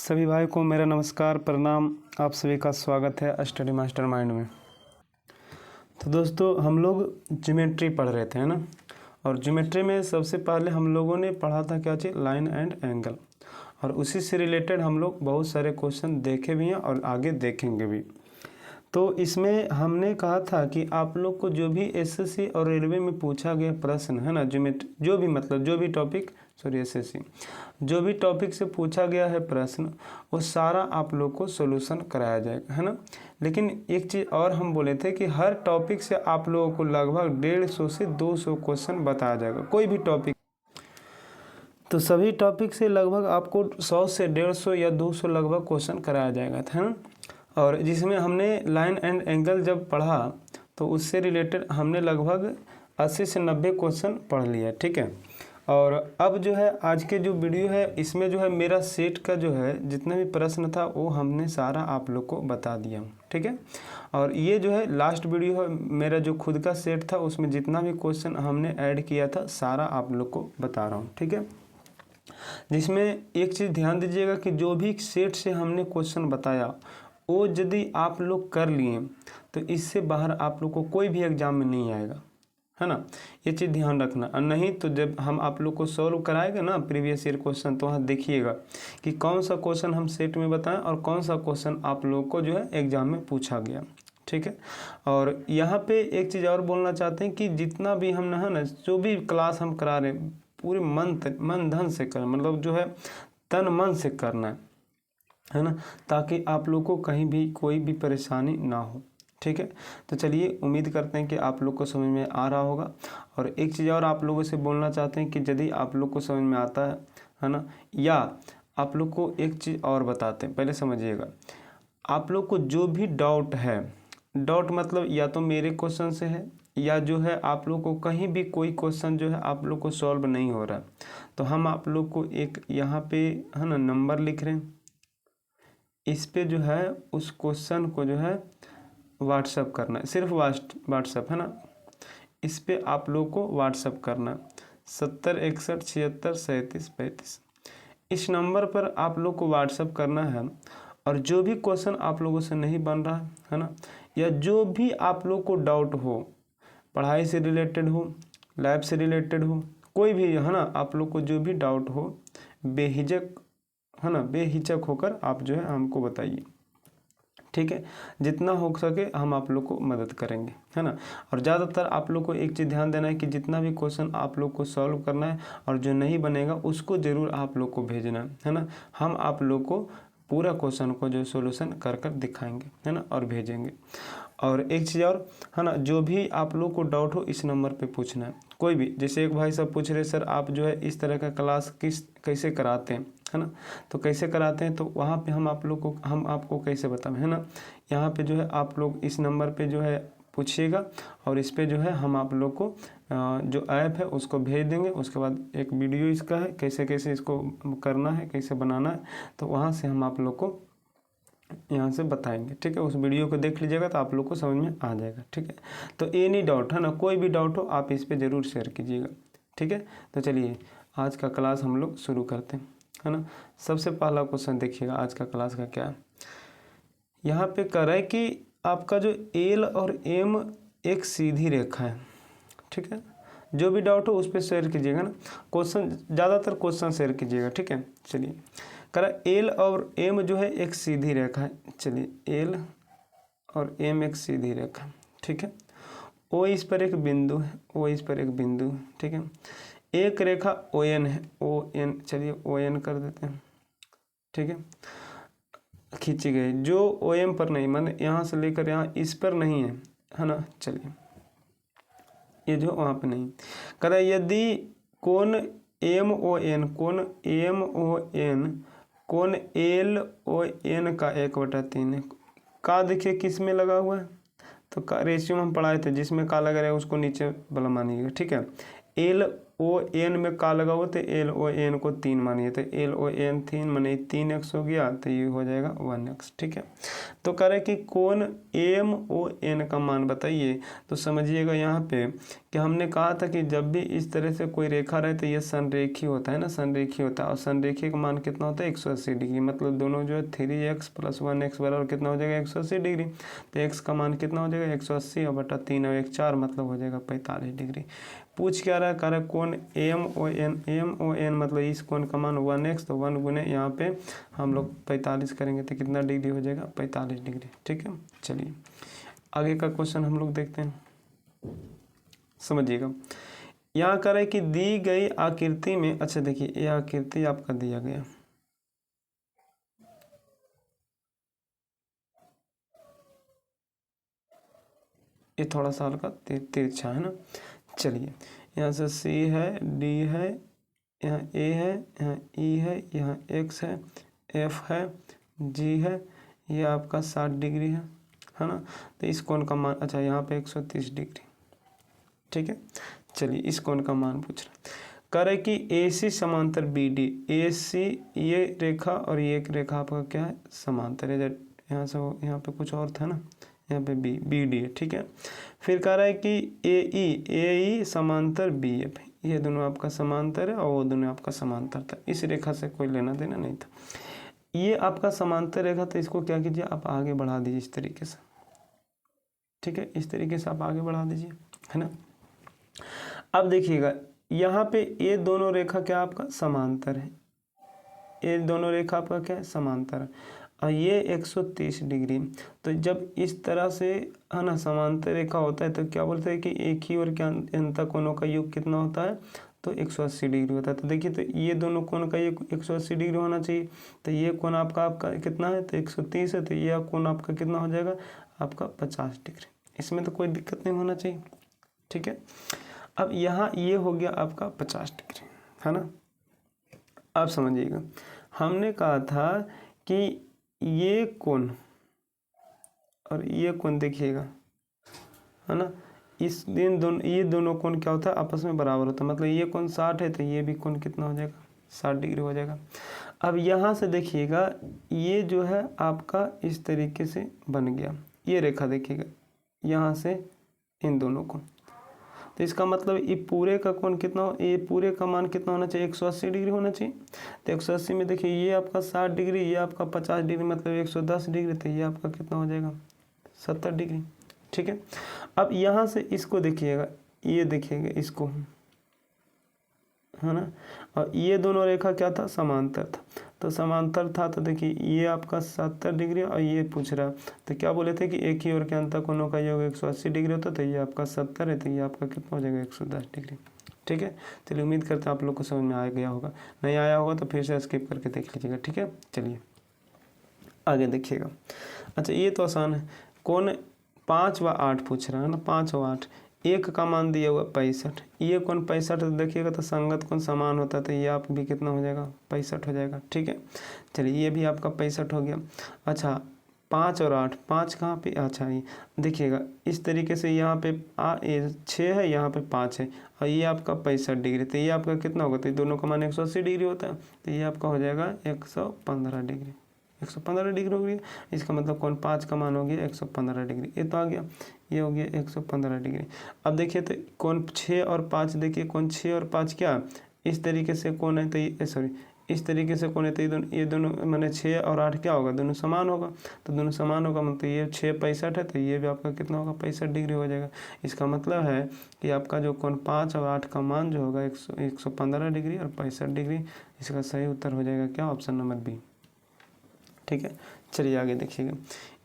सभी भाई को मेरा नमस्कार प्रणाम। आप सभी का स्वागत है स्टडी मास्टरमाइंड में। तो दोस्तों हम लोग ज्योमेट्री पढ़ रहे थे, है ना। और ज्योमेट्री में सबसे पहले हम लोगों ने पढ़ा था क्या चीज़, लाइन एंड एंगल। और उसी से रिलेटेड हम लोग बहुत सारे क्वेश्चन देखे भी हैं और आगे देखेंगे भी। तो इसमें हमने कहा था कि आप लोग को जो भी एसएससी और रेलवे में पूछा गया प्रश्न है ना, ज्योमेट्री जो भी टॉपिक एसएससी जो भी टॉपिक से पूछा गया है प्रश्न, वो सारा आप लोग को सॉल्यूशन कराया जाएगा, है ना। लेकिन एक चीज़ और हम बोले थे कि हर टॉपिक से आप लोगों को लगभग 150 से 200 क्वेश्चन बताया जाएगा, कोई भी टॉपिक। तो सभी टॉपिक से लगभग आपको 100 से 150 या 200 लगभग क्वेश्चन कराया जाएगा, है ना। और जिसमें हमने लाइन एंड एंगल जब पढ़ा तो उससे रिलेटेड हमने लगभग 80 से 90 क्वेश्चन पढ़ लिया, ठीक है। और अब जो है आज के जो वीडियो है इसमें जो है मेरा सेट का जो है जितना भी प्रश्न था वो हमने सारा आप लोग को बता दिया, ठीक है। और ये जो है लास्ट वीडियो है मेरा जो खुद का सेट था, उसमें जितना भी क्वेश्चन हमने ऐड किया था सारा आप लोग को बता रहा हूँ, ठीक है। जिसमें एक चीज़ ध्यान दीजिएगा कि जो भी सेट से हमने क्वेश्चन बताया वो यदि आप लोग कर लिए तो इससे बाहर आप लोग को कोई भी एग्जाम में नहीं आएगा, है ना। ये चीज़ ध्यान रखना। और नहीं तो जब हम आप लोग को सॉल्व कराएगा ना प्रीवियस ईयर क्वेश्चन, तो वहाँ देखिएगा कि कौन सा क्वेश्चन हम सेट में बताएं और कौन सा क्वेश्चन आप लोग को जो है एग्जाम में पूछा गया, ठीक है। और यहाँ पे एक चीज़ और बोलना चाहते हैं कि जितना भी हम है ना जो भी क्लास हम करा रहे हैं पूरे मन धन से करना, मतलब जो है तन मन से करना है ना, ताकि आप लोग को कहीं भी कोई भी परेशानी ना हो, ठीक है। तो चलिए उम्मीद करते हैं कि आप लोग को समझ में आ रहा होगा। और एक चीज़ और आप लोगों से बोलना चाहते हैं कि यदि आप लोग को समझ में आता है ना, या आप लोग को एक चीज़ और बताते हैं, पहले समझिएगा। आप लोग को जो भी डाउट है, डाउट मतलब या तो मेरे क्वेश्चन से है या जो है आप लोग को कहीं भी कोई क्वेश्चन जो है आप लोग को सॉल्व नहीं हो रहा है, तो हम आप लोग को एक यहाँ पे है ना नंबर लिख रहे हैं, इस पे जो है उस क्वेश्चन को जो है व्हाट्सअप करना है, सिर्फ व्हाट्सअप है ना। इस पे आप लोग को व्हाट्सअप करना है 70 61 76 37 35। इस नंबर पर आप लोग को व्हाट्सअप करना है। और जो भी क्वेश्चन आप लोगों से नहीं बन रहा है ना, या जो भी आप लोग को डाउट हो, पढ़ाई से रिलेटेड हो, लैब से रिलेटेड हो, कोई भी है ना, आप लोग को जो भी डाउट हो बेहिचक है ना, बेहिचक होकर आप जो है हमको बताइए, ठीक है। जितना हो सके हम आप लोग को मदद करेंगे, है ना। और ज़्यादातर आप लोग को एक चीज़ ध्यान देना है कि जितना भी क्वेश्चन आप लोग को सॉल्व करना है और जो नहीं बनेगा उसको ज़रूर आप लोग को भेजना है ना। हम आप लोग को पूरा क्वेश्चन को जो सोल्यूशन कर कर दिखाएंगे, है ना, और भेजेंगे। और एक चीज़ और है ना, जो भी आप लोग को डाउट हो इस नंबर पे पूछना है, कोई भी। जैसे एक भाई साहब पूछ रहे सर आप जो है इस तरह का क्लास कैसे कराते हैं, है ना। तो कैसे कराते हैं तो वहाँ पे हम आपको कैसे बताएं, है ना। यहाँ पे जो है आप लोग इस नंबर पे जो है पूछिएगा और इस पे जो है हम आप लोग को जो ऐप है उसको भेज देंगे। उसके बाद एक वीडियो इसका है कैसे कैसे इसको करना है, कैसे बनाना है, तो वहाँ से हम आप लोग को यहाँ से बताएंगे, ठीक है। उस वीडियो को देख लीजिएगा तो आप लोग को समझ में आ जाएगा, ठीक है। तो एनी डाउट है ना, कोई भी डाउट हो आप इस पे ज़रूर शेयर कीजिएगा, ठीक है। तो चलिए आज का क्लास हम लोग शुरू करते हैं, है ना। सबसे पहला क्वेश्चन देखिएगा आज का क्लास का क्या है। यहाँ पे कह रहा है कि आपका जो एल और एम एक सीधी रेखा है, ठीक है। जो भी डाउट हो उस पर शेयर कीजिएगा ना, क्वेश्चन ज़्यादातर क्वेश्चन शेयर कीजिएगा, ठीक है। चलिए कह रहा एल और एम जो है एक सीधी रेखा है। चलिए एल और एम एक सीधी रेखा है, ठीक है। ओ इस पर एक बिंदु है, ओ इस पर एक बिंदु है, ठीक है। एक रेखा ओ एन है, ओ एन, चलिए ओ एन कर देते हैं, ठीक है। खींची गई जो ओ एम पर नहीं, मतलब यहाँ से लेकर यहाँ इस पर नहीं है ना। चलिए ये जो वहाँ पे नहीं, कह रहा यदि कोण एम ओ एन, कोण एम ओ एन कोण एल ओ एन का 1/3 है। का देखिए किस में लगा हुआ है, तो का रेशियो हम पढ़ाए थे, जिसमें का लगा रहा है उसको नीचे वाला मानिएगा, ठीक है। एल ओ एन में का लगा हुआ, तो एल ओ एन को 3 मानिए, तो एल ओ एन 3 माने 3x हो गया, तो ये हो जाएगा 1x। ठीक है, तो कह रहे कि कोण एम ओ एन का मान बताइए। तो समझिएगा यहाँ पे कि हमने कहा था कि जब भी इस तरह से कोई रेखा रहे तो ये संरेखी होता है ना, संरेखी होता है। और संरेखी का मान कितना होता है 180 डिग्री, मतलब दोनों जो है 3x + 1x बराबर कितना हो जाएगा 180 डिग्री। तो x का मान कितना हो जाएगा 180 और बटा 3 और 1 4, मतलब हो जाएगा 45 डिग्री। पूछ क्या रहा है, कह रहा है कोण एम ओ एन मतलब इस कोण का मान 1x, तो 1 गुने यहाँ पे हम लोग 45 करेंगे तो कितना डिग्री हो जाएगा 45 डिग्री। ठीक है, चलिए आगे का क्वेश्चन हम लोग देखते हैं, समझिएगा। यहाँ कह रहा है कि दी गई आकृति में, अच्छा देखिए यह आकृति आपका दिया गया, ये थोड़ा सा हल्का तिरछा है ना। चलिए यहाँ से C है, D है, यहाँ A है, यहाँ E है, यहाँ X है, F है, G है, ये आपका 60 डिग्री है ना। तो इस कोण का मान, अच्छा यहाँ पे 130 डिग्री। ठीक है, चलिए इस कोण का मान पूछ रहा है। कह रहे कि AC समांतर BD, AC ये रेखा और ये एक रेखा आपका क्या है समांतर है। यहाँ से यहाँ पे कुछ और था ना, यहाँ पे BD है। ठीक है, फिर कह रहा है कि AE समांतर BF, ये दोनों आपका समांतर है और वो दोनों आपका समांतर था। इस रेखा से कोई लेना देना नहीं था, ये आपका समांतर रेखा, तो इसको क्या कीजिए आप आगे बढ़ा दीजिए इस तरीके से। ठीक है, इस तरीके से आप आगे बढ़ा दीजिए, है ना। अब देखिएगा यहाँ पे ये दोनों रेखा क्या आपका समांतर है, ये दोनों रेखा आपका क्या है समांतर है, और ये 130 डिग्री। तो जब इस तरह से है ना समांतर रेखा होता है तो क्या बोलते हैं कि एक ही ओर के अंतः कोणों का योग कितना होता है, तो 180 डिग्री होता है। तो देखिए तो ये दोनों कोण का ये 180 डिग्री होना चाहिए, तो ये कोण आपका कितना है, तो 130 है, तो ये कोण आपका कितना हो जाएगा आपका 50 डिग्री। इसमें तो कोई दिक्कत नहीं होना चाहिए। ठीक है, अब यहाँ ये हो गया आपका 50 डिग्री, है ना। आप समझिएगा हमने कहा था कि ये कोण और ये कोण देखिएगा, है ना, ये दोनों कोण क्या होता है आपस में बराबर होता है, मतलब ये कोण 60 है तो ये भी कोण कितना हो जाएगा 60 डिग्री हो जाएगा। अब यहाँ से देखिएगा ये जो है आपका इस तरीके से बन गया, ये रेखा देखिएगा यहाँ से इन दोनों को, तो इसका मतलब ये पूरे का कोण कितना हो, ये पूरे का मान कितना होना चाहिए 180 डिग्री होना चाहिए। तो 180 में देखिए ये आपका 60 डिग्री, ये आपका 50 डिग्री, मतलब 110 डिग्री, तो ये आपका कितना हो जाएगा 70 डिग्री। ठीक है, अब यहाँ से इसको देखिएगा, ये देखिएगा इसको, है ना, और ये दोनों रेखा क्या था समांतर था, तो समांतर था तो देखिए ये आपका 70 डिग्री और ये पूछ रहा, तो क्या बोले थे कि एक ही ओर के अंतः कोणों का योग 180 डिग्री होता, तो ये आपका 70 है, तो ये आपका कितना हो जाएगा 110 डिग्री। ठीक है, चलिए उम्मीद करते हैं आप लोग को समझ में आ गया होगा, नहीं आया होगा तो फिर से स्किप करके देख लीजिएगा। ठीक है, चलिए आगे देखिएगा। अच्छा ये तो आसान है, कोण 5 व 8 पूछ रहा है ना, 5 और 8, एक का मान दिया हुआ 65, ये कोण 65 तो देखिएगा तो संगत कोण समान होता है, तो ये आप भी कितना हो जाएगा 65 हो जाएगा। ठीक है, चलिए ये भी आपका 65 हो गया। अच्छा 5 और 8, 5 कहाँ पे, अच्छा ये देखिएगा इस तरीके से यहाँ पे 6 है, यहाँ पे 5 है, और ये आपका 65 डिग्री, तो ये आपका कितना होगा, तो दोनों का मान 180 डिग्री होता है, तो ये आपका हो जाएगा 115 डिग्री, 115 डिग्री हो गया। इसका मतलब कोण 5 का मान हो गया 115 डिग्री, ये तो आ गया, ये हो गया 115 डिग्री। अब देखिए तो कोण 6 और 5, देखिए कोण 6 और 5 क्या इस तरीके से कोण है, तो ये सॉरी इस तरीके से कोण है, तो ये दोनों मैंने 6 और 8 क्या होगा दोनों समान होगा, तो दोनों समान होगा मतलब ये 6 65 है, तो ये भी आपका कितना होगा 65 डिग्री हो जाएगा। इसका मतलब है कि आपका जो कोण 5 और 8 का मान जो होगा 115 डिग्री और 65 डिग्री, इसका सही उत्तर हो जाएगा क्या, ऑप्शन नंबर बी। ठीक है, चलिए आगे देखिएगा,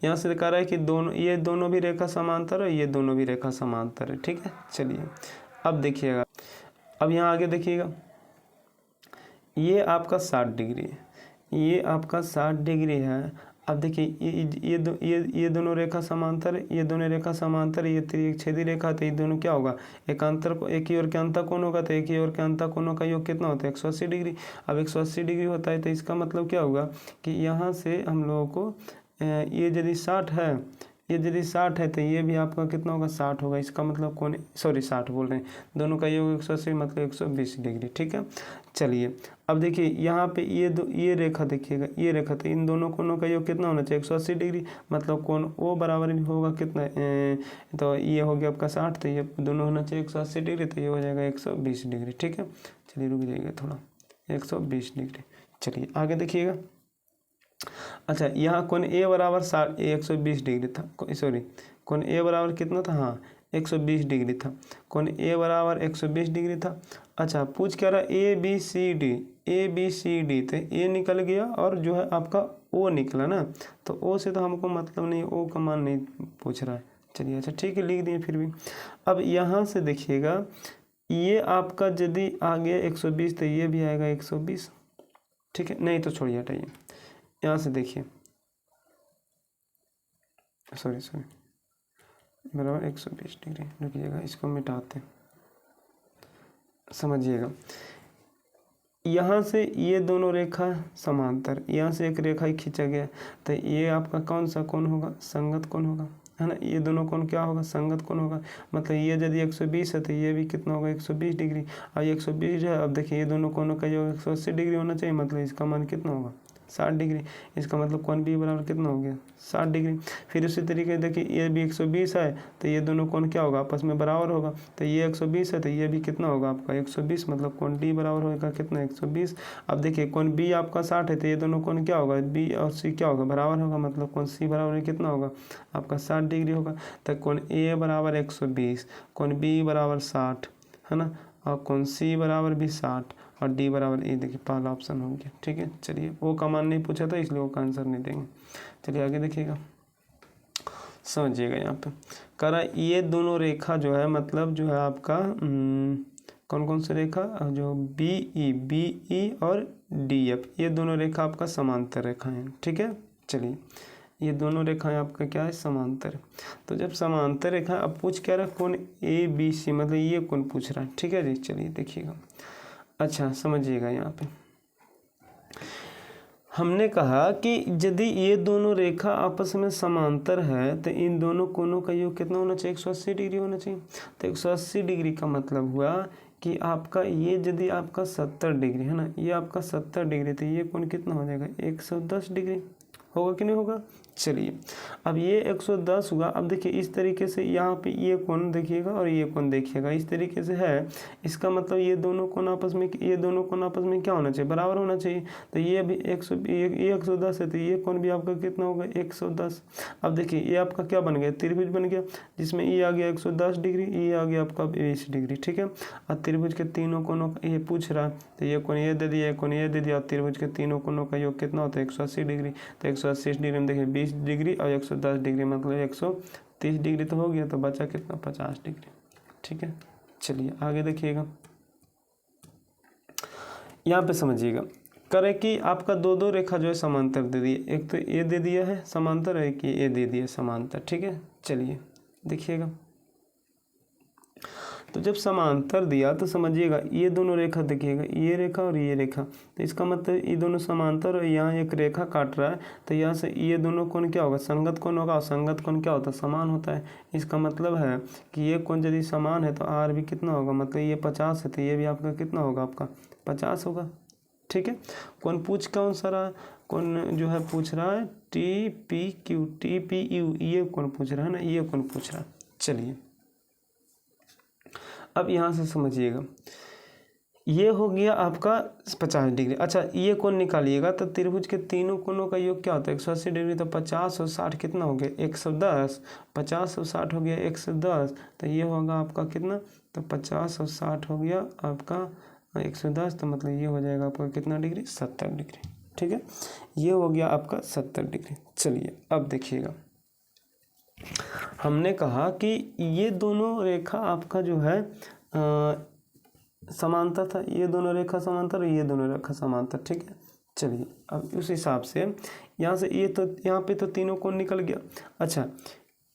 यहाँ से कह रहा है कि ये दोनों भी रेखा समांतर है, ये दोनों भी रेखा समांतर है। ठीक है, चलिए अब देखिएगा, अब यहाँ आगे देखिएगा ये आपका 60 डिग्री है, ये आपका 60 डिग्री है। अब देखिए ये दोनों रेखा समांतर है, ये दोनों रेखा समांतर, ये त्रिछेदी रेखा, तो ये दोनों क्या होगा एकांतर को, एक ही ओर के अंतः कोण होगा, तो एक ही ओर के अंतः कोणों का योग कितना होता है 180 डिग्री। अब 180 डिग्री होता है तो इसका मतलब क्या होगा कि यहाँ से हम लोगों को ये यदि 60 है, ये यदि 60 है तो ये भी आपका कितना होगा 60 होगा। इसका मतलब कौन, सॉरी 60 बोल रहे हैं, दोनों का योग 180 मतलब 120 डिग्री। ठीक है, चलिए अब देखिए यहाँ पे ये रेखा देखिएगा, ये रेखा, तो इन दोनों कोणों का योग कितना होना चाहिए 180 डिग्री, मतलब कोण ओ बराबर भी होगा कितना, तो ये हो गया आपका 60, तो ये दोनों होना चाहिए 180 डिग्री, तो ये हो जाएगा 120 डिग्री। ठीक है, चलिए रुक जाइएगा थोड़ा, 120 डिग्री। चलिए आगे देखिएगा। अच्छा, यहाँ कोण ए बराबर 120 डिग्री था, सॉरी कोण ए बराबर कितना था, हाँ 120 डिग्री था, कोण ए बराबर 120 डिग्री था। अच्छा, पूछ क्या रहा A B C D, A B C D, तो ए निकल गया और जो है आपका ओ निकला ना, तो ओ से तो हमको मतलब नहीं, ओ का मान नहीं पूछ रहा है। चलिए अच्छा ठीक है, लिख दिए फिर भी। अब यहाँ से देखिएगा, ये आपका यदि आ गया 120 तो ये भी आएगा 120। ठीक है, नहीं तो छोड़िए हटाइए, यहाँ से देखिए, सॉरी बराबर 120 डिग्री, रुकिएगा इसको मिटाते हैं, समझिएगा। यहाँ से ये दोनों रेखा समांतर, यहाँ से एक रेखा ही खींचा गया, तो ये आपका कौन सा कोण होगा, संगत कोण होगा, है ना। ये दोनों कोण क्या होगा, संगत कोण होगा, मतलब ये यदि 120 है तो ये भी कितना होगा 120 डिग्री, और 120 है। अब देखिए ये दोनों कोणों का योग 180 डिग्री होना चाहिए, मतलब इसका मान कितना होगा 60 डिग्री। इसका मतलब कोण बी बराबर कितना हो गया 60 डिग्री। फिर उसी तरीके से देखिए ये भी 120 है, तो ये दोनों कोण क्या होगा आपस में बराबर होगा, तो ये 120 है तो ये भी कितना होगा आपका 120, मतलब कोण डी बराबर होगा कितना 120। अब देखिए कोण बी आपका 60 है, तो ये दोनों कोण क्या होगा, बी और सी क्या होगा बराबर होगा, मतलब कोण सी बराबर कितना होगा आपका 60 डिग्री होगा। तो कोण ए बराबर 120, कोण बी बराबर 60, है ना, और कोण सी बराबर भी 60 और डी बराबर, ये देखिए पहला ऑप्शन हो गया। ठीक है, चलिए वो का मान नहीं पूछा था इसलिए वो का आंसर नहीं देंगे। चलिए आगे देखिएगा, समझिएगा। यहाँ पे कह रहा है ये दोनों रेखा जो है, मतलब जो है आपका कौन कौन सी रेखा, जो बी ई और डी एफ, ये दोनों रेखा आपका समांतर रेखा है। ठीक है, चलिए ये दोनों रेखाएं आपका क्या है समांतर। तो जब समांतर रेखा, अब पूछ क्या रहा कौन ए बी सी, मतलब ये कौन पूछ रहा है। ठीक है जी, चलिए देखिएगा। अच्छा समझिएगा, यहाँ पे हमने कहा कि यदि ये दोनों रेखा आपस में समांतर है तो इन दोनों कोणों का योग कितना होना चाहिए 180 डिग्री होना चाहिए। तो 180 डिग्री का मतलब हुआ कि आपका ये यदि आपका 70 डिग्री है ना, ये आपका 70 डिग्री, तो ये कोण कितना हो जाएगा 110 डिग्री होगा कि नहीं होगा। चलिए अब ये 110 हुआ। अब देखिए इस तरीके से यहाँ पे ये कोण देखिएगा और ये कोण देखिएगा, इस तरीके से है। इसका मतलब ये दोनों कोण आपस में क्या होना चाहिए बराबर होना चाहिए। तो ये भी 110 है, तो ये कोण भी आपका कितना होगा 110। अब देखिए ये आपका क्या बन गया त्रिभुज बन गया, जिसमें ये आ गया 110 डिग्री, ये आ गया आपका 20 डिग्री। ठीक है, और त्रिभुज के तीनों कोणों का ये पूछ रहा है, तो ये कोण ये दे दिया, ये कोण ये दे दिया, और त्रिभुज के तीनों कोणों का योग कितना होता है 180 डिग्री। तो 180 डिग्री में देखिए 20 डिग्री और 110 डिग्री मतलब 130 डिग्री तो हो गया, तो बचा कितना 50 डिग्री। ठीक है, चलिए आगे देखिएगा। यहाँ पे समझिएगा, करें कि आपका दो रेखा जो है समांतर दे दिए, एक तो ये दे दिया है समांतर, एक ये दे दिया समांतर। ठीक है, चलिए देखिएगा। तो जब समांतर दिया तो समझिएगा ये दोनों रेखा देखिएगा, ये रेखा और ये रेखा, तो इसका मतलब ये दोनों समांतर और यहाँ एक रेखा काट रहा है, तो यहाँ से ये दोनों कोण क्या होगा संगत कोण होगा, और संगत कोण क्या होता है समान होता है। इसका मतलब है कि ये कोण यदि समान है तो आर भी कितना होगा, मतलब ये 50 है तो ये भी आपका कितना होगा आपका 50 होगा। ठीक है, कौन पूछ कौन सा रहा, कौन जो है पूछ रहा है टी पी यू, ये कौन पूछ रहा है ना, ये कौन पूछ रहा है। चलिए अब यहाँ से समझिएगा, ये हो गया आपका 50 डिग्री। अच्छा ये कोण निकालिएगा तो त्रिभुज के तीनों कोणों का योग क्या होता है 180 डिग्री, तो 50 और 60 कितना हो गया 110, 50 और 60 हो गया 110, तो ये होगा आपका कितना, तो 50 और 60 हो गया आपका 110, तो मतलब ये हो जाएगा आपका कितना डिग्री 70 डिग्री। ठीक है, ये हो गया आपका 70 डिग्री। चलिए अब देखिएगा, हमने कहा कि ये दोनों रेखा आपका जो है समांतर था, ये दोनों रेखा समांतर और ये दोनों रेखा समांतर। ठीक है, चलिए अब उस हिसाब से यहाँ से ये तो यहाँ पे तो तीनों कोण निकल गया। अच्छा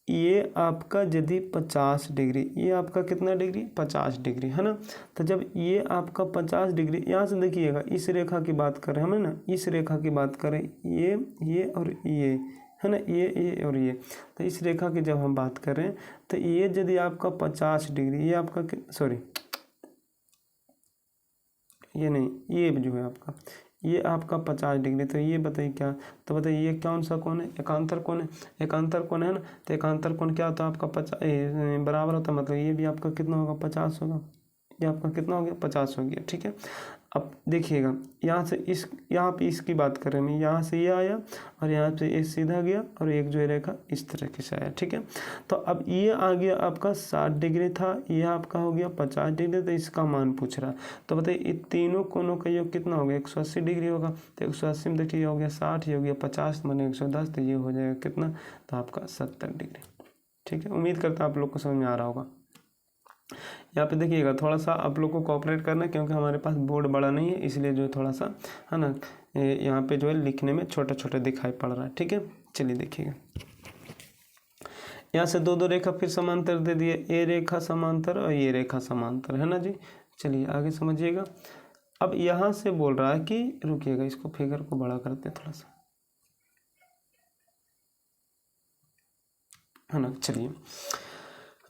ये आपका यदि 50 डिग्री, ये आपका कितना डिग्री 50 डिग्री है ना, तो जब ये आपका 50 डिग्री, यहाँ से देखिएगा इस रेखा की बात करें हमें ना, इस रेखा की बात करें, ये और है ना, ये और ये। तो इस रेखा की जब हम बात करें तो ये यदि आपका 50 डिग्री, ये आपका सॉरी ये नहीं, ये जो है आपका, ये आपका 50 डिग्री, तो ये बताइए क्या, तो बताइए ये कौन सा कोण है, एकांतर कोण है, एकांतर कोण है ना। तो एकांतर कोण क्या होता है आपका 50 बराबर होता है, मतलब ये भी आपका कितना होगा 50 होगा, ये आपका कितना हो गया 50 हो गया। ठीक है, अब देखिएगा यहाँ से यहाँ पे इसकी बात करें मैं, यहाँ से ये आया और यहाँ से ये सीधा गया और एक जो है रेखा इस तरीके से आया। ठीक है, तो अब ये आ गया आपका 60 डिग्री था, ये आपका हो गया 50 डिग्री, तो इसका मान पूछ रहा। तो बताइए इन तीनों कोणों का योग कितना होगा, 180 डिग्री होगा। तो 180 में देखिए हो गया 60, ये हो गया 50 माने 110, तो ये हो जाएगा कितना, तो आपका 70 डिग्री। ठीक है, उम्मीद करता हूँ आप लोग को समझ में आ रहा होगा। यहाँ पे देखिएगा थोड़ा सा आप लोग को कोऑपरेट करना है, क्योंकि हमारे पास बोर्ड बड़ा नहीं है, इसलिए जो है थोड़ा सा है ना यहाँ पे जो है लिखने में छोटा छोटा दिखाई पड़ रहा है। ठीक है, चलिए देखिएगा यहाँ से दो रेखा फिर समांतर दे दिए, ये रेखा समांतर और ये रेखा समांतर, है ना जी। चलिए आगे समझिएगा। अब यहाँ से बोल रहा है कि रुकिएगा, इसको फिगर को बड़ा करते थोड़ा सा, है ना। चलिए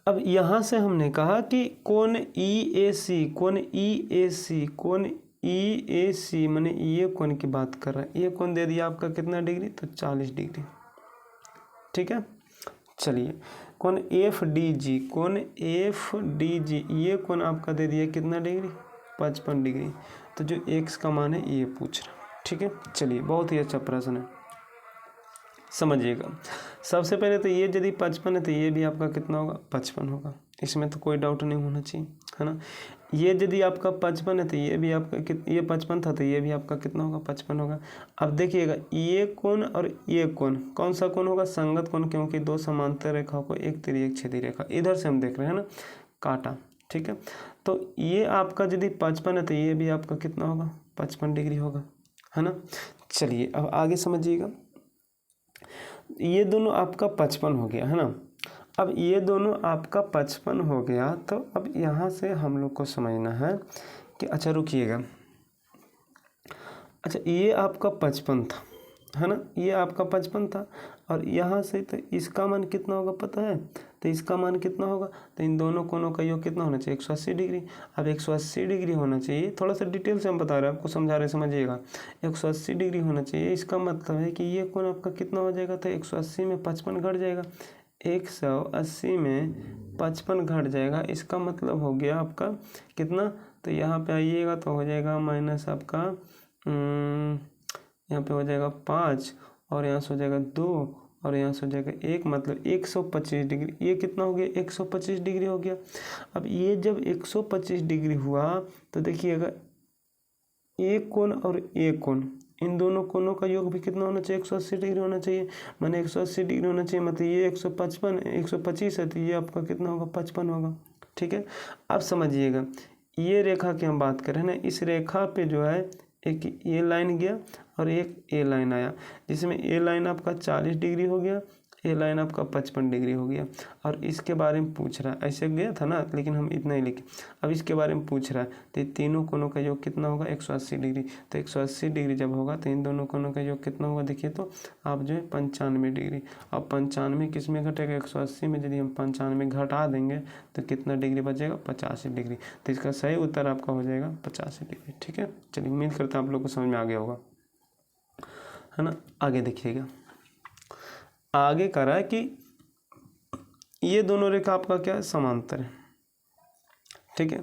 अब यहाँ से हमने कहा कि कोण EAC, कोण EAC, कोण EAC माने ये कोण की बात कर रहा है। ये कोण दे दिया आपका कितना डिग्री, तो 40 डिग्री। ठीक है, चलिए कोण FDG, कोण FDG ये कोण आपका दे दिया कितना डिग्री, 55 डिग्री। तो जो x का मान है ये पूछ रहा। ठीक है, चलिए बहुत ही अच्छा प्रश्न है, समझिएगा। सबसे पहले तो ये यदि 55 है तो ये भी आपका कितना होगा, 55 होगा, इसमें तो कोई डाउट नहीं होना चाहिए, है ना। ये यदि आपका 55 है तो ये भी आपका ये 55 था तो ये भी आपका कितना होगा, 55 होगा। अब देखिएगा ये कोण और ये कोण कौन सा कोण होगा, संगत कोण, क्योंकि दो समांतर रेखाओं को एक तिर्यक एक छेदी रेखा इधर से हम देख रहे हैं ना, काटा। ठीक है, तो ये आपका यदि 55 है तो ये भी आपका कितना होगा, 55 डिग्री होगा, है ना। चलिए अब आगे समझिएगा, ये दोनों आपका 55 हो गया, है ना। अब ये दोनों आपका 55 हो गया, तो अब यहाँ से हम लोग को समझना है कि अच्छा रुकिएगा, अच्छा ये आपका 55 था, है ना, ये आपका 55 था और यहाँ से तो इसका मान कितना होगा पता है, तो इसका मान कितना होगा, तो इन दोनों कोणों का योग कितना होना चाहिए, 180 डिग्री। अब 180 डिग्री होना चाहिए, थोड़ा सा डिटेल से हम बता रहे हैं आपको, समझा रहे, समझिएगा। 180 डिग्री होना चाहिए, इसका मतलब है कि ये कोण आपका कितना हो जाएगा, तो 180 में 55 घट जाएगा, 180 में 55 घट जाएगा, इसका मतलब हो गया आपका कितना, तो यहाँ पे आइएगा तो हो जाएगा माइनस आपका यहाँ पे हो जाएगा 5 और यहाँ से हो जाएगा 2 और यहाँ से हो जाएगा 1, मतलब 125 डिग्री। ये कितना हो गया, 125 डिग्री हो गया। अब ये जब 125 डिग्री हुआ तो देखिएगा एक कोण और एक कोण, इन दोनों कोणों का योग भी कितना होना चाहिए, 180 डिग्री होना चाहिए, माने 180 डिग्री होना चाहिए, मतलब ये 125 है तो ये आपका कितना होगा, 55 होगा। ठीक है, अब समझिएगा ये रेखा की हम बात करें ना, इस रेखा पे जो है एक ये लाइन गया और एक ए लाइन आया, जिसमें ए लाइन आपका 40 डिग्री हो गया, ए लाइन आपका 55 डिग्री हो गया, और इसके बारे में पूछ रहा है, ऐसे गया था ना, लेकिन हम इतना ही लिखे। अब इसके बारे में पूछ रहा है तो तीनों कोणों का योग कितना होगा, 180 डिग्री। तो 180 डिग्री जब होगा तो इन दोनों कोणों का योग कितना होगा, देखिए तो आप जो है 95 डिग्री। अब 95 किस में घटेगा, 180 में यदि हम 95 घटा देंगे तो कितना डिग्री बचेगा, 85 डिग्री। तो इसका सही उत्तर आपका हो जाएगा 85 डिग्री। ठीक है, चलिए उम्मीद करता हूँ आप लोग को समझ में आ गया होगा, है ना। आगे देखिएगा, आगे कह रहा है कि ये दोनों रेखा आपका क्या है, समांतर है। ठीक है,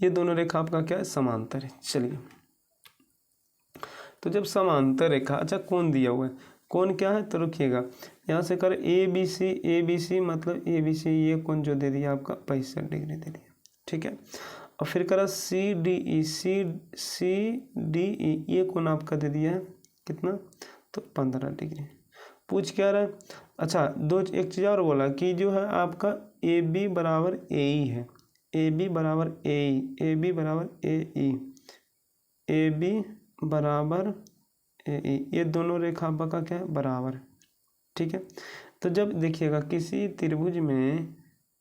ये दोनों रेखा आपका क्या है, समांतर है। चलिए तो जब समांतर रेखा, अच्छा कौन दिया हुआ है, कौन क्या है, तो रुकिएगा यहाँ से कर ABC मतलब ABC ये कौन जो दे दिया आपका 65 डिग्री दे दिया। ठीक है, और फिर करा CDE ये कौन आपका दे दिया है कितना, तो 15 डिग्री। पूछ क्या रहा है, अच्छा एक चीज़ और बोला कि जो है आपका AB बराबर AE है, AB बराबर AE, AB बराबर AE, AB बराबर AE, ये दोनों रेखा आपका क्या है, बराबर। ठीक है, तो जब देखिएगा किसी त्रिभुज में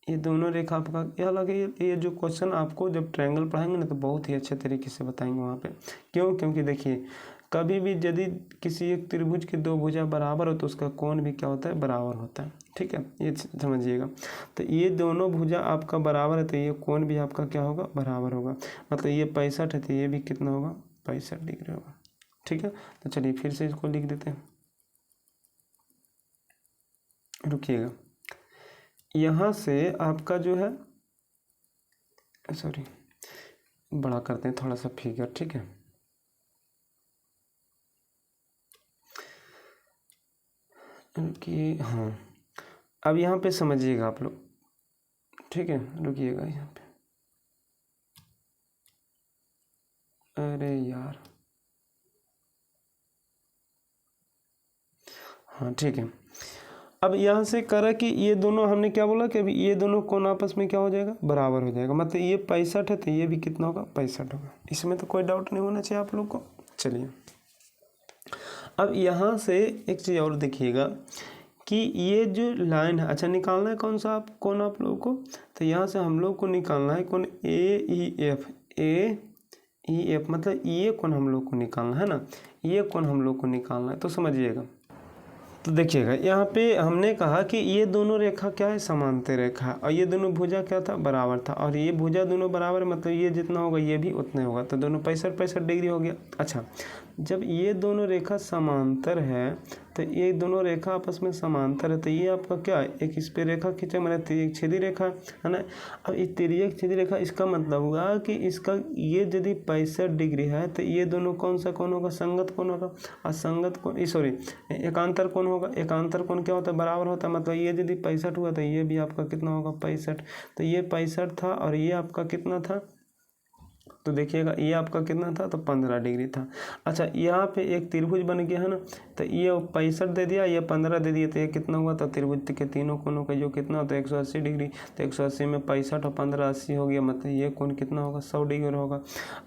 ये दोनों रेखा आपका, यह लगे ये जो क्वेश्चन आपको जब ट्रायंगल पढ़ाएंगे ना तो बहुत ही अच्छे तरीके से बताएंगे वहाँ पे। क्यों, क्योंकि देखिए कभी भी यदि किसी एक त्रिभुज की दो भुजा बराबर हो तो उसका कोण भी क्या होता है, बराबर होता है। ठीक है, ये समझिएगा। तो ये दोनों भुजा आपका बराबर है तो ये कोण भी आपका क्या होगा, बराबर होगा। मतलब ये 65 है तो ये भी कितना होगा, 65 डिग्री होगा। ठीक है, तो चलिए फिर से इसको लिख देते हैं, रुकिएगा। यहाँ से आपका जो है, सॉरी बड़ा करते हैं थोड़ा सा फिगर। ठीक है, कि हाँ अब यहाँ पे समझिएगा आप लोग। ठीक है, रुकिएगा यहाँ पे, अरे यार, हाँ ठीक है। अब यहाँ से करा कि ये दोनों हमने क्या बोला कि अभी ये दोनों कोण आपस में क्या हो जाएगा, बराबर हो जाएगा। मतलब ये 65 है तो ये भी कितना होगा, 65 होगा। इसमें तो कोई डाउट नहीं होना चाहिए आप लोग को। चलिए अब यहाँ से एक चीज़ और देखिएगा कि ये जो लाइन है, अच्छा निकालना है कौन सा आप कौन आप लोगों को, तो यहाँ से हम लोग को निकालना है कौन, ए ई एफ, मतलब ये कौन हम लोग को निकालना है ना, ये कौन हम लोग को निकालना है। तो समझिएगा, तो देखिएगा यहाँ पे हमने कहा कि ये दोनों रेखा क्या है, समांतर रेखा, और ये दोनों भुजा क्या था, बराबर था। और ये भुजा दोनों बराबर, मतलब ये जितना होगा ये भी उतना होगा, तो दोनों 65 डिग्री हो गया। अच्छा, जब ये दोनों रेखा समांतर है तो ये दोनों रेखा आपस में समांतर है तो ये आपका क्या है, एक इस पे रेखा खींचे, मतलब तिर्यक छेदी रेखा है ना। अब ये तिर्यक छेदी रेखा, इसका मतलब हुआ कि इसका ये यदि 65 डिग्री है तो ये दोनों कौन सा कोण होगा, संगत कोण होगा। और संगत कोण, सॉरी एकांतर कोण होगा। एकांतर कोण क्या होता है, बराबर होता है। मतलब ये यदि 65 हुआ तो ये भी आपका कितना होगा, 65। तो ये 65 था और ये आपका कितना था, तो देखिएगा ये आपका कितना था, तो 15 डिग्री था। अच्छा, यहाँ पे एक त्रिभुज बन गया है ना, तो ये 65 दे दिया, ये 15 दे दिया, तो ये कितना हुआ, तो त्रिभुज के तीनों कोणों का जो कितना होता है 180 डिग्री। तो 180 में 65 और 15 80 हो गया, मतलब ये कोण कितना होगा, 100 डिग्री होगा।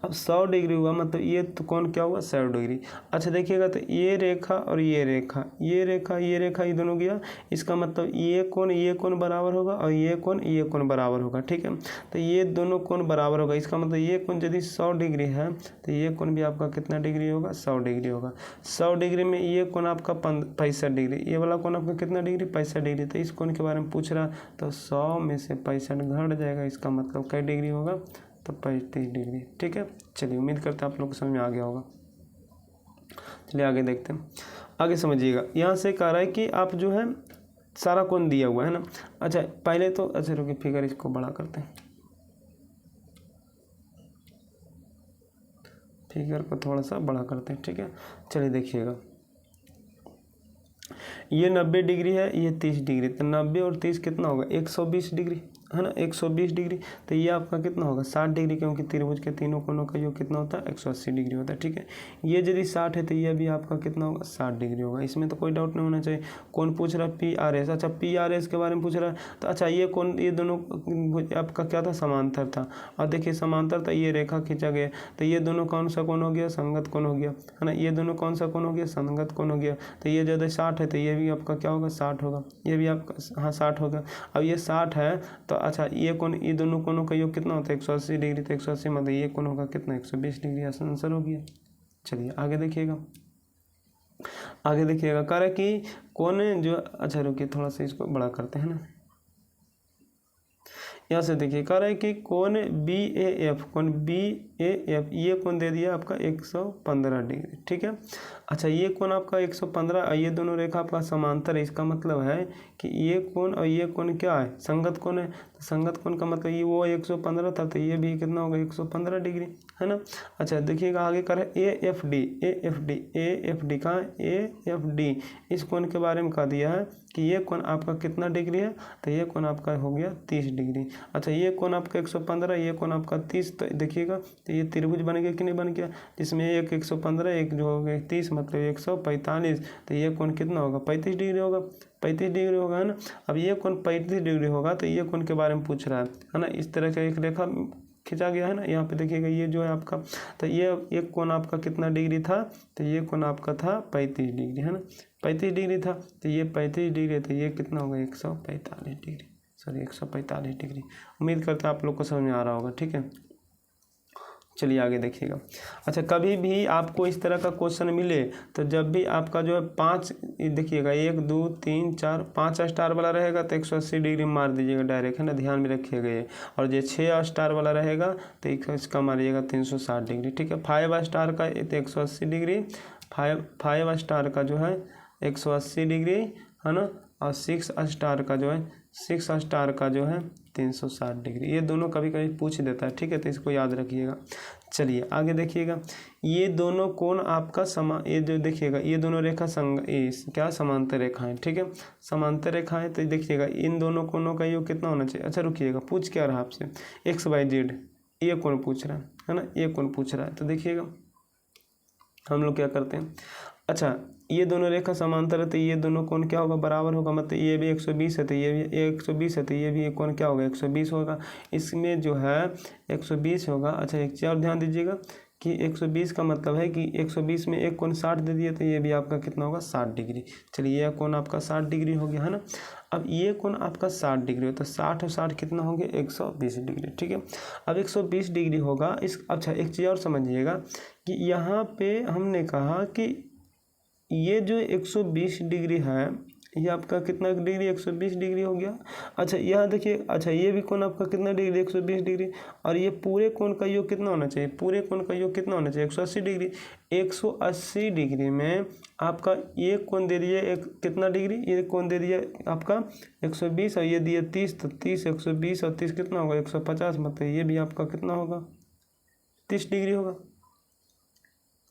अब 100 डिग्री हुआ मतलब ये तो कोण क्या हुआ, 100 डिग्री। अच्छा देखिएगा, तो ये रेखा और ये रेखा, ये रेखा ये रेखा, ये दोनों गया, इसका मतलब ये कोण बराबर होगा और ये कोण बराबर होगा। ठीक है, तो ये दोनों कोण बराबर होगा, इसका मतलब ये कोण यदि 100 डिग्री है तो ये कोण भी आपका कितना डिग्री होगा, 100 डिग्री होगा। 100 डिग्री में ये कोण आपका 65 डिग्री, ये वाला कोण आपका कितना डिग्री, 65 डिग्री। तो इस कोण के बारे में पूछ रहा, तो 100 में से 65 घट जाएगा, इसका मतलब कई डिग्री होगा, तो 35 डिग्री। ठीक है, चलिए उम्मीद करते हैं आप लोग को समझ में आ गया होगा। चलिए आगे देखते हैं, आगे समझिएगा। यहाँ से कह रहा है कि आप जो है सारा कोण दिया हुआ है ना। अच्छा पहले तो, अच्छा रुकिए फिगर इसको बड़ा करते हैं, फिगर को थोड़ा सा बड़ा करते हैं। ठीक है, चलिए देखिएगा, ये 90 डिग्री है, ये 30 डिग्री, तो 90 और 30 कितना होगा, 120 डिग्री है ना, 120 डिग्री। तो ये आपका कितना होगा, 60 डिग्री, क्योंकि त्रिभुज के तीनों कोणों का जो कितना होता है, 180 डिग्री होता है। ठीक है, ये यदि 60 है तो ये भी आपका कितना होगा, 60 डिग्री होगा। इसमें तो कोई डाउट नहीं होना चाहिए। कौन पूछ रहा है, PRS। अच्छा PRS के बारे में पूछ रहा है, तो अच्छा ये कौन, ये दोनों आपका क्या था, समांतर था। और देखिए समांतर था, ये रेखा खींचा गया, तो ये दोनों कौन सा कोण हो गया, संगत कोण हो गया है ना। ये दोनों कौन सा कोण हो गया, संगत कोण हो गया। तो ये ज़्यादा 60 है तो ये भी आपका क्या होगा, 60 होगा। ये भी आपका हाँ 60 होगा। अब ये 60 है तो अच्छा ये कोण, ये दोनों कोणों का योग कितना होता है, 180 डिग्री। तो 180 मतलब ये कोण होगा कितना, 120 डिग्री। आंसर हो गया। चलिए आगे देखिएगा, आगे देखिएगा, कह रहा है कि कोण जो, अच्छा रुकिए थोड़ा सा इसको बड़ा करते हैं ना। यहाँ से देखिए, कह रहा है कि कोण BAF, कोण BAF ये कोण दे दिया आपका 115 डिग्री। ठीक है, अच्छा ये कोण आपका 115, ये दोनों रेखा आपका समांतर है। इसका मतलब है कि ये कोण और ये कोण क्या है, संगत कोण है। तो संगत कोण का मतलब ये वो 115 था तो ये भी कितना होगा, 115 डिग्री है ना। अच्छा देखिएगा आगे कर AFD, AFD कहाँ, AFD इस कोण के बारे में कह दिया है कि ये कोण आपका कितना डिग्री है, तो ये कोण आपका हो गया 30 डिग्री। अच्छा ये कोण आपका 115, ये कोण आपका 30। तो देखिएगा, तो ये त्रिभुज बन गया कि नहीं बन गया, जिसमें एक 115 एक जो हो गया 30, मतलब 145। तो ये कोण कितना होगा, 35 डिग्री होगा, 35 डिग्री होगा है ना। अब ये कोण 35 डिग्री होगा तो ये कोण के बारे में पूछ रहा है ना। इस तरह का एक रेखा खींचा गया है ना, यहाँ पे देखिएगा ये जो है आपका, तो ये एक कोण आपका कितना डिग्री था, तो ये कोण आपका था 35 डिग्री है ना, 35 डिग्री था। तो ये 35 डिग्री, तो ये कितना होगा, 145 डिग्री, सॉरी 145 डिग्री। उम्मीद करता है आप लोग को समझ में आ रहा होगा। ठीक है, चलिए आगे देखिएगा। अच्छा, कभी भी आपको इस तरह का क्वेश्चन मिले तो जब भी आपका जो है 5 देखिएगा 1 2 3 4 5 स्टार वाला रहेगा तो 180 डिग्री मार दीजिएगा डायरेक्ट, है ना, ध्यान में रखिएगा ये। और जो 6 स्टार वाला रहेगा तो इसका मारिएगा 360 डिग्री, ठीक है। 5 स्टार का तो 180 डिग्री, 5 स्टार का जो है 180 डिग्री, है ना, और 6 स्टार का जो है 6 स्टार का जो है 360 डिग्री। ये दोनों कभी कभी पूछ देता है, ठीक है, तो इसको याद रखिएगा। चलिए आगे देखिएगा। ये दोनों कोण आपका ये जो देखिएगा ये दोनों रेखा क्या समांतर रेखा है, ठीक है, समांतर रेखा है। तो देखिएगा इन दोनों कोणों का योग कितना होना चाहिए। अच्छा रुकिएगा, पूछ क्या रहा आपसे, XYZ ये कोण पूछ रहा है ना, ये कोण पूछ रहा है। तो देखिएगा हम लोग क्या करते हैं। अच्छा, ये दोनों रेखा समांतर है तो ये दोनों कोण क्या होगा, बराबर होगा। मतलब ये भी 120 है तो ये भी 120 है तो ये भी एक कोण क्या होगा, 120 होगा। इसमें जो है 120 होगा। अच्छा, एक चीज़ और ध्यान दीजिएगा कि 120 का मतलब है कि 120 में एक कोण 60 दे दिए तो ये भी आपका कितना होगा, 60 डिग्री। चलिए यह कोण आपका 60 डिग्री हो गया, है ना। अब ये कोण आपका 60 डिग्री हो तो 60 और 60 कितना हो गया, 120 डिग्री, ठीक है। अब 120 डिग्री होगा अच्छा एक चीज़ और समझिएगा कि यहाँ पे हमने कहा कि ये जो 120 डिग्री है ये आपका कितना डिग्री, 120 डिग्री हो गया। अच्छा यहाँ देखिए, अच्छा ये भी कोण आपका कितना डिग्री, 120 डिग्री। और ये पूरे कोण का योग कितना होना चाहिए, पूरे कोण का योग कितना होना चाहिए, 180 डिग्री। 180 डिग्री में आपका ये कोण दे दिए एक कितना डिग्री, ये कोण दे दिया आपका 120 और ये दिए 30, तो 30 120 और 30 कितना होगा, 150। मतलब ये भी आपका कितना होगा, 30 डिग्री होगा,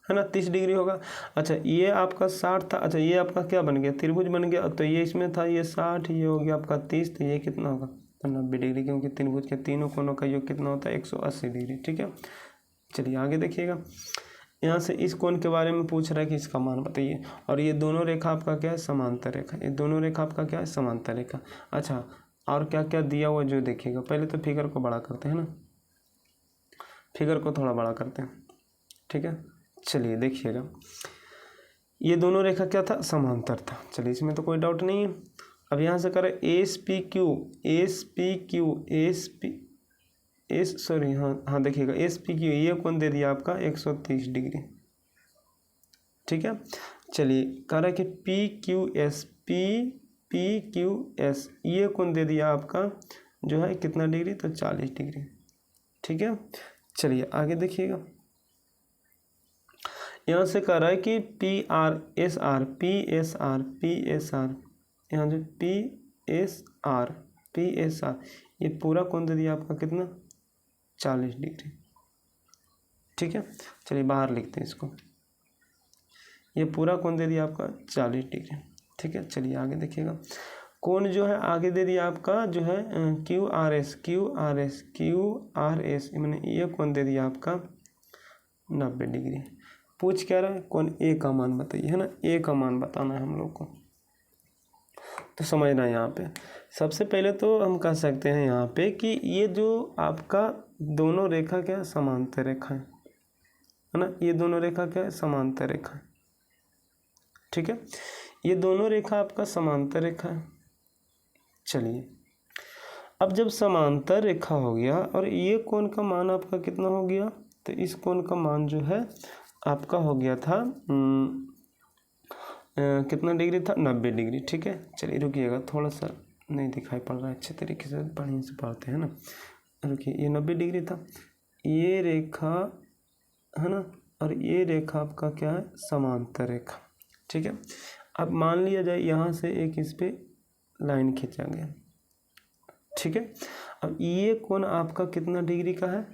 है ना, 30 डिग्री होगा। अच्छा ये आपका 60 था। अच्छा ये आपका क्या बन गया, त्रिभुज बन गया। तो ये इसमें था ये 60, ये हो गया आपका 30, तो ये कितना होगा, 90 डिग्री, क्योंकि त्रिभुज के तीनों कोनों का योग कितना होता है, 180 डिग्री, ठीक है। चलिए आगे देखिएगा। यहाँ से इस कोण के बारे में पूछ रहा है कि इसका मान बताइए। और ये दोनों रेखा आपका क्या है, समांतर रेखा। ये दोनों रेखा आपका क्या है, समांतर रेखा। अच्छा और क्या क्या दिया हुआ जो देखिएगा। पहले तो फिगर को बड़ा करते हैं ना, फिगर को थोड़ा बड़ा करते हैं, ठीक है। चलिए देखिएगा, ये दोनों रेखा क्या था, समांतर था। चलिए इसमें तो कोई डाउट नहीं है। अब यहाँ से करें हाँ देखिएगा SPQ ये कोण दे दिया आपका 130 डिग्री, ठीक है। चलिए कह रहा है कि PQS ये कोण दे दिया आपका जो है कितना डिग्री, तो 40 डिग्री, ठीक है। चलिए आगे देखिएगा। यहाँ से कह रहा है कि PSR यहाँ जो PSR ये पूरा कोण दे दिया आपका कितना, 40 डिग्री, ठीक है। चलिए बाहर लिखते हैं इसको, ये पूरा कोण दे दिया आपका 40 डिग्री, ठीक है। चलिए आगे देखिएगा। कोण जो है आगे दे दिया आपका जो है QRS मैंने ये कोण दे दिया आपका 90 डिग्री। पूछ क्या रहा है, कोण ए का मान बताइए, है ना, ए का मान बताना है हम लोग को। तो समझना है यहाँ पे सबसे पहले तो हम कह सकते हैं यहाँ पे कि ये जो आपका दोनों रेखा क्या है, समांतर रेखा है ना, ये दोनों रेखा क्या है, समांतर रेखा है, ठीक है। ये दोनों रेखा आपका समांतर रेखा है। चलिए अब जब समांतर रेखा हो गया और ये कोण का मान आपका कितना हो गया, तो इस कोण का मान जो है आपका हो गया था कितना डिग्री था, 90 डिग्री, ठीक है। चलिए रुकिएगा, थोड़ा सा नहीं दिखाई पड़ रहा है अच्छे तरीके से, बढ़िया से पढ़ते हैं ना। रुकिए, ये 90 डिग्री था, ये रेखा है ना, और ये रेखा आपका क्या है, समांतर रेखा, ठीक है। अब मान लिया जाए यहाँ से एक इस पे लाइन खींचा गया, ठीक है। अब ये कोण आपका कितना डिग्री का है,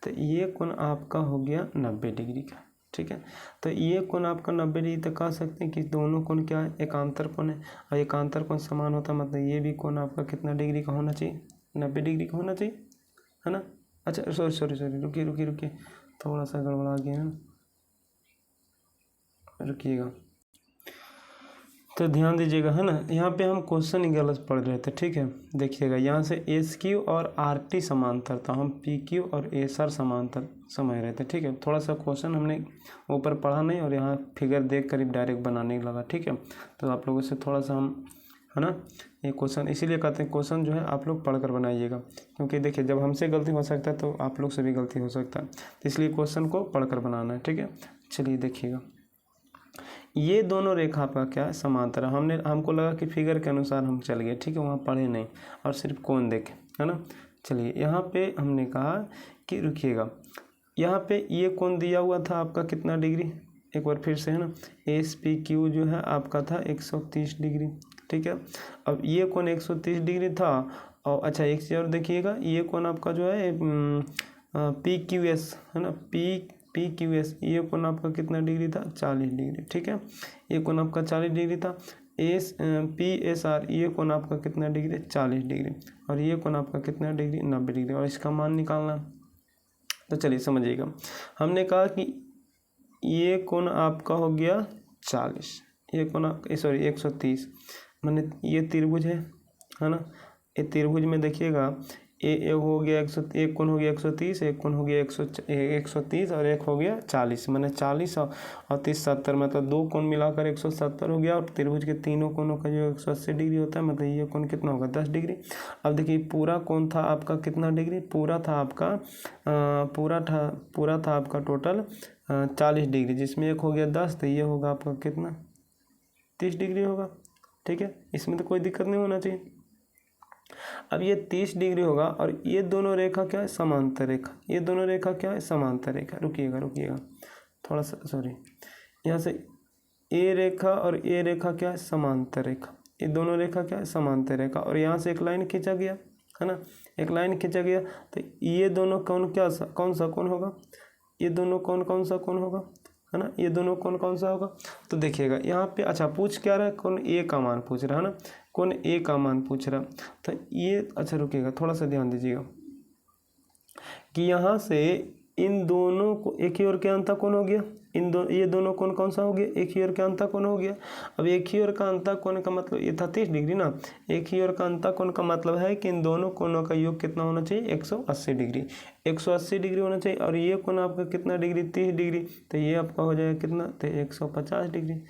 तो ये कोण आपका हो गया 90 डिग्री का, ठीक है। तो ये कोण आपका 90 डिग्री, तो कह सकते हैं कि दोनों कोण क्या है, एकांतर कोण है। और एकांतर कोण समान होता है, मतलब ये भी कोण आपका कितना डिग्री का होना चाहिए, 90 डिग्री का होना चाहिए, है ना। अच्छा सॉरी रुकिए, थोड़ा सा गड़बड़ा गया है, रुकिएगा। तो ध्यान दीजिएगा, है ना, यहाँ पे हम क्वेश्चन ही गलत पढ़ रहे थे, ठीक है। देखिएगा यहाँ से SQ और RT समांतर था, हम PQ और SR समांतर समझ रहे थे, ठीक है। थोड़ा सा क्वेश्चन हमने ऊपर पढ़ा नहीं और यहाँ फिगर देख कर ही डायरेक्ट बनाने लगा, ठीक है। तो आप लोगों से थोड़ा सा हम है ना। ये क्वेश्चन इसीलिए कहते हैं क्वेश्चन जो है आप लोग पढ़कर बनाइएगा, क्योंकि देखिए जब हमसे गलती हो सकता है तो आप लोग से भी गलती हो सकता है, तो इसलिए क्वेश्चन को पढ़कर बनाना है, ठीक है। चलिए देखिएगा, ये दोनों रेखा आपका क्या है, समांतर। हमको लगा कि फिगर के अनुसार हम चल गए, ठीक है, वहाँ पढ़े नहीं और सिर्फ कोण देखे, है ना। चलिए यहाँ पे हमने कहा कि रुकिएगा, यहाँ पे ये कोण दिया हुआ था आपका कितना डिग्री, एक बार फिर से, है ना। SPQ जो है आपका था 130 डिग्री, ठीक है। अब ये कोण 130 डिग्री था, और अच्छा एक चीज़ और देखिएगा, ये कोण आपका जो है PQS है ना, PQS, ये कोण आपका कितना डिग्री था, 40 डिग्री, ठीक है। ये कोण आपका 40 डिग्री था। PSR, ये कोण आपका कितना डिग्री, 40 डिग्री, और ये कोण आपका कितना डिग्री, 90 डिग्री, और इसका मान निकालना। तो चलिए समझिएगा, हमने कहा कि ये कोण आपका हो गया 40, ये कोण सॉरी 130, माने ये त्रिभुज है ना। ये त्रिभुज में देखिएगा, एक हो गया 100, एक कोण हो गया 130, एक कोण हो गया 130 और एक हो गया 40, माने 40 और 30 70, मतलब दो कोण मिलाकर 170 हो गया। और त्रिभुज के तीनों कोणों का जो 180 डिग्री होता है, मतलब ये कोण कितना होगा, 10 डिग्री। अब देखिए पूरा कोण था आपका कितना डिग्री, पूरा था आपका टोटल 40 डिग्री, जिसमें एक हो गया 10, तो ये होगा आपका कितना, 30 डिग्री होगा, ठीक है। इसमें तो कोई दिक्कत नहीं होना चाहिए। अब ये 30 डिग्री होगा, और ये दोनों रेखा क्या है, समांतर रेखा। ये दोनों रेखा क्या है, समांतर रेखा। रुकिएगा थोड़ा सा, सॉरी, यहाँ से ए रेखा और ए रेखा क्या है, समांतर रेखा। ये दोनों रेखा क्या है, समांतर रेखा, और यहाँ से एक लाइन खींचा गया, है ना, एक लाइन खींचा गया। तो ये दोनों कोण कौन सा कोण होगा, ये दोनों कोण कौन सा कोण होगा, है ना, ये दोनों कोण कौन सा होगा। तो देखिएगा यहाँ पे, अच्छा पूछ क्या रहा है, कोण ए का मान पूछ रहा है ना, कोण ए का मान पूछ रहा। तो ये, अच्छा रुकिएगा, थोड़ा सा ध्यान दीजिएगा कि यहाँ से इन दोनों को एक ही ओर के अंतः कोण हो गया, ये दोनों कोण कौन सा हो गया, एक ही ओर का अंतः कोण हो गया। अब एक ही ओर का अंतः कोण का मतलब ये था 30 डिग्री ना, एक ही ओर का अंतः कोण का मतलब है कि इन दोनों कोणों का योग कितना होना चाहिए, 180 डिग्री, 180 डिग्री होना चाहिए। और ये कोण आपका कितना डिग्री, 30 डिग्री, तो ये आपका हो जाएगा कितना, तो 150 डिग्री।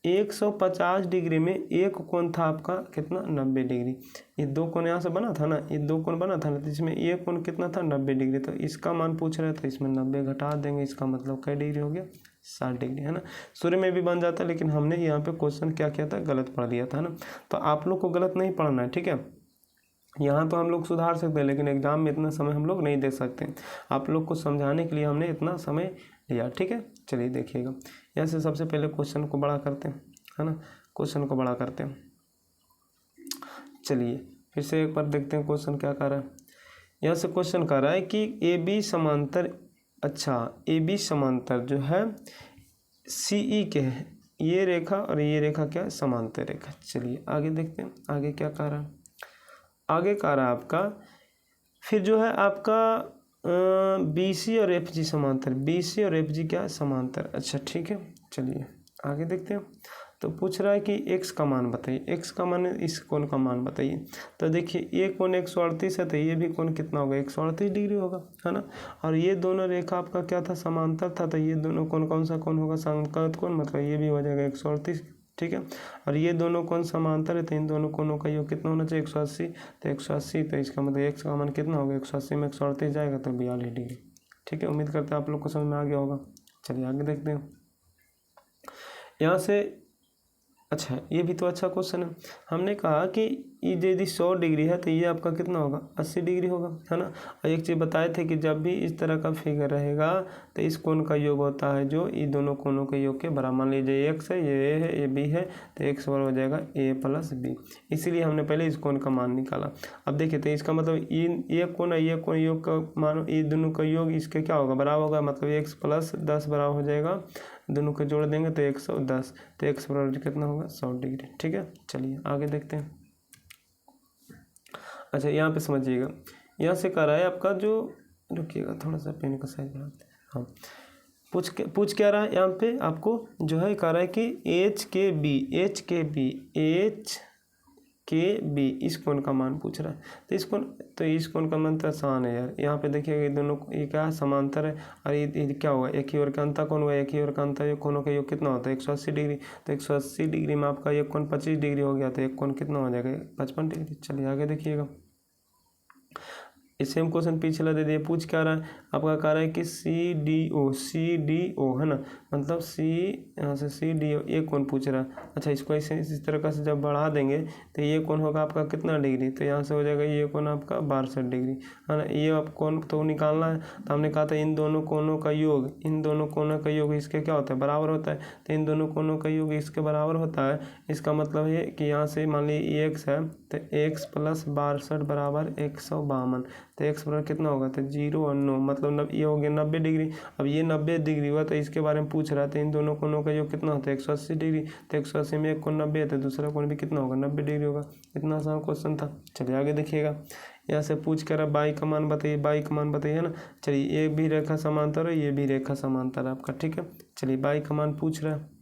150 डिग्री में एक कोण था आपका कितना, 90 डिग्री। ये दो कोण यहाँ से बना था ना, ये दो कोण बना था ना, तो इसमें एक कोण कितना था, 90 डिग्री। तो इसका मान पूछ रहे हैं, तो इसमें 90 घटा देंगे, इसका मतलब कई डिग्री हो गया, 60 डिग्री, है ना। शुरू में भी बन जाता, लेकिन हमने यहाँ पे क्वेश्चन क्या किया था, गलत पढ़ दिया था ना। तो आप लोग को गलत नहीं पढ़ना है, ठीक है। यहाँ तो हम लोग सुधार सकते हैं, लेकिन एग्जाम में इतना समय हम लोग नहीं दे सकते। आप लोग को समझाने के लिए हमने इतना समय लिया, ठीक है। चलिए देखिएगा, यहाँ से सबसे पहले क्वेश्चन को बड़ा करते हैं, है ना, क्वेश्चन को बड़ा करते हैं। चलिए फिर से एक बार देखते हैं क्वेश्चन क्या कर रहा है। यहाँ से क्वेश्चन कर रहा है कि ए बी समांतर, अच्छा ए बी समांतर जो है CE के है, ये रेखा और ये रेखा क्या है, समांतर रेखा। चलिए आगे देखते हैं, आगे क्या कह रहा है। आगे कह रहा है आपका, फिर जो है आपका BC और FG समांतर, BC और FG क्या है, समांतर। अच्छा ठीक है, चलिए आगे देखते हैं। तो पूछ रहा है कि x का मान बताइए, x का मान इस कोण का मान बताइए। तो देखिए ये कोण 138 है, तो ये भी कोण कितना होगा, 138 डिग्री होगा, है ना। और ये दोनों रेखा आपका क्या था, समांतर था, तो ये दोनों कोण कौन सा कोण होगा, संगत कोण, मतलब ये भी हो जाएगा 138, ठीक है। और ये दोनों कोण समांतर है, तो इन दोनों कोणों का योग कितना होना चाहिए, 180। तो 180, तो इसका मतलब x का मान कितना होगा, 180 में 138 जाएगा तो 42 डिग्री, ठीक है। उम्मीद करते हैं आप लोग को समझ में आ गया होगा। चलिए आगे देखते हैं यहाँ से। अच्छा ये भी तो अच्छा क्वेश्चन है। हमने कहा कि ये यदि 100 डिग्री है तो ये आपका कितना होगा, 80 डिग्री होगा, है ना। और एक चीज़ बताए थे कि जब भी इस तरह का फिगर रहेगा तो इस कोण का योग होता है जो ये दोनों कोणों के योग के बराबर। मान लीजिए x है, ये a है, ये b है, तो x बराबर हो जाएगा a प्लस b। इसीलिए हमने पहले इस कोण का मान निकाला। अब देखिए तो इसका मतलब ये कोण है, ये कोण योग का मान, ये दोनों का योग इसके क्या होगा, बराबर होगा, मतलब x प्लस 10 बराबर हो जाएगा, दोनों को जोड़ देंगे तो 110, तो x बराबर कितना होगा, 100 डिग्री, ठीक है। चलिए आगे देखते हैं। अच्छा यहाँ पे समझिएगा, यहाँ से कह रहा है आपका जो, रुकिएगा थोड़ा सा पेन का साइज बढ़ाते हैं। हाँ पूछ क्या रहा है यहाँ पे आपको, जो है कह रहा है कि एच के बी KB, इस कोण का मान पूछ रहा है। तो इस कोण का मान तो आसान है यार। यहाँ पे देखिएगा ये दोनों, ये क्या है, समांतर है। और ये क्या हुआ, एक ही ओर का अंतः कोण हुआ, एक ही ओर का अंतः कोणों का योग कितना होता है 180 डिग्री। तो 180 डिग्री में आपका एक कोण 25 डिग्री हो गया, तो एक कोण कितना हो जाएगा 55 डिग्री। चलिए आगे देखिएगा। सेम क्वेश्चन पिछला दे दिए, पूछ क्या रहा है आपका, कह रहा है कि CDO है ना, मतलब यहाँ से CDO एक कोण पूछ रहा है। अच्छा, इसको ऐसे इस तरह से जब बढ़ा देंगे तो ये कोण होगा आपका कितना डिग्री, तो यहाँ से हो जाएगा ये कोण आपका 62 डिग्री है ना। ये आप कोण तो निकालना है, तो हमने कहा था इन दोनों कोणों का योग इसके क्या होता है, बराबर होता है। तो इन दोनों कोणों का योग इसके बराबर होता है। इसका मतलब है कि यहाँ से मान लीजिए x है, तो x + 62 बराबर 152। तो x बराबर कितना होगा, तो 0 और 9, मतलब ये हो गया 90 डिग्री। अब ये 90 डिग्री हुआ, तो इसके बारे में पूछ रहा था इन दोनों कोणों का योग कितना होता है 180 डिग्री। तो 180 में एक कोण 90 है, तो दूसरा कोण भी कितना होगा 90 डिग्री होगा। इतना आसान क्वेश्चन था। चलिए आगे देखिएगा। यहाँ से पूछ कर बाई का मान बताइए, है ना। चलिए ये भी रेखा समांतर है, ये भी रेखा समांतर है आपका, ठीक है। चलिए बाई का मान पूछ रहा है,